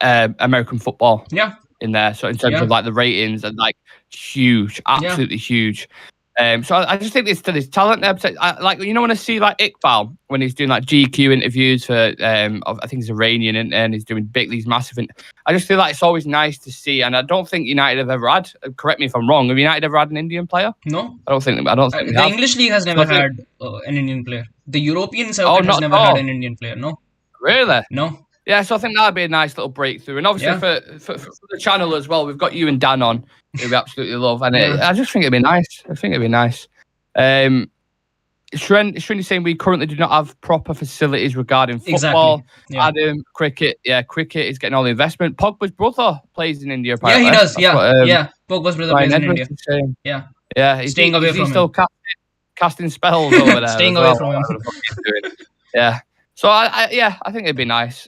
American football. Yeah. In there, so in terms of like the ratings and like huge, absolutely huge. So I just think there's talent there. When I see like Iqbal when he's doing like GQ interviews for I think he's Iranian and he's doing these massive. I just feel like it's always nice to see, and I don't think United have ever had. Correct me if I'm wrong. Have United ever had an Indian player? No, I don't think. The English league has never had an Indian player. The European circuit has never had an Indian player. No, really? No. Yeah, so I think that'd be a nice little breakthrough, and obviously for the channel as well, we've got you and Dan on, who we absolutely love, and I just think it'd be nice. Shrindi saying we currently do not have proper facilities regarding football. Exactly. Yeah. Adam, cricket. Yeah, cricket is getting all the investment. Pogba's brother plays in India. Apparently. Yeah, he does. Pogba's brother plays in India. Yeah. Staying away from him. He's still casting spells over there. Staying away from him. Yeah. So I think it'd be nice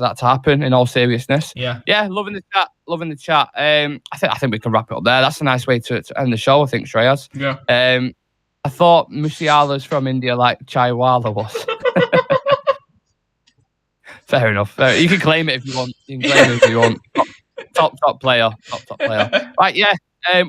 that to happen. In all seriousness, yeah, loving the chat, loving the chat. I think we can wrap it up there. That's a nice way to end the show, I think, Shreyas. Yeah. I thought Musiala's from India, like Chaiwala was. Fair enough. You can claim it if you want. You can claim it if you want. Top player. Top player. Right, yeah.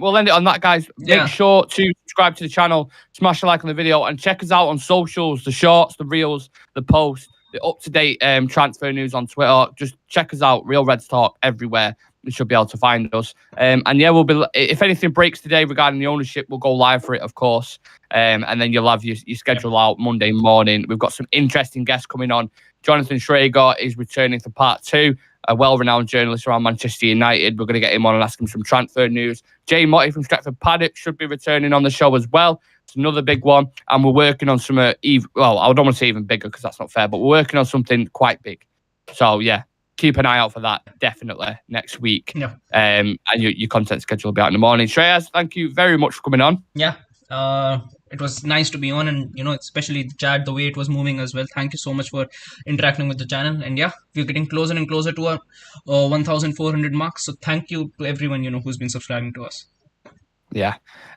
We'll end it on that, guys. Make sure to subscribe to the channel, smash a like on the video, and check us out on socials, the shorts, the reels, the posts, the up-to-date transfer news on Twitter. Just check us out, Real Reds Talk, everywhere. You should be able to find us. And yeah, we'll be. If anything breaks today regarding the ownership, we'll go live for it, of course. And then you'll have your schedule out Monday morning. We've got some interesting guests coming on. Jonathan Schrager is returning for part 2. A well-renowned journalist around Manchester United. We're going to get him on and ask him some transfer news. Jay Motti from Stretford Paddock should be returning on the show as well. It's another big one. And we're working on some, I don't want to say even bigger because that's not fair, but we're working on something quite big. So, yeah, keep an eye out for that, definitely, next week. Yeah. And your content schedule will be out in the morning. Shreyas, thank you very much for coming on. Yeah. It was nice to be on, and especially the chat, the way it was moving as well. Thank you so much for interacting with the channel. And yeah, we're getting closer and closer to our 1,400 mark. So thank you to everyone who's been subscribing to us. Yeah,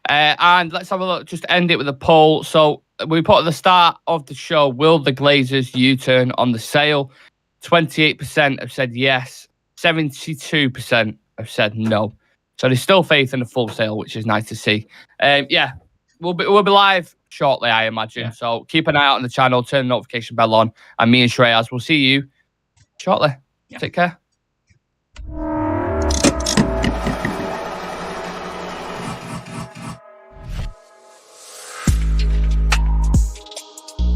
and let's have a look. Just end it with a poll. So we put at the start of the show: will the Glazers U-turn on the sale? 28% have said yes. 72% have said no. So there's still faith in the full sale, which is nice to see. Yeah. We'll be live shortly, I imagine. Yeah. So keep an eye out on the channel, turn the notification bell on, and me and Shreyas will see you shortly. Yeah. Take care.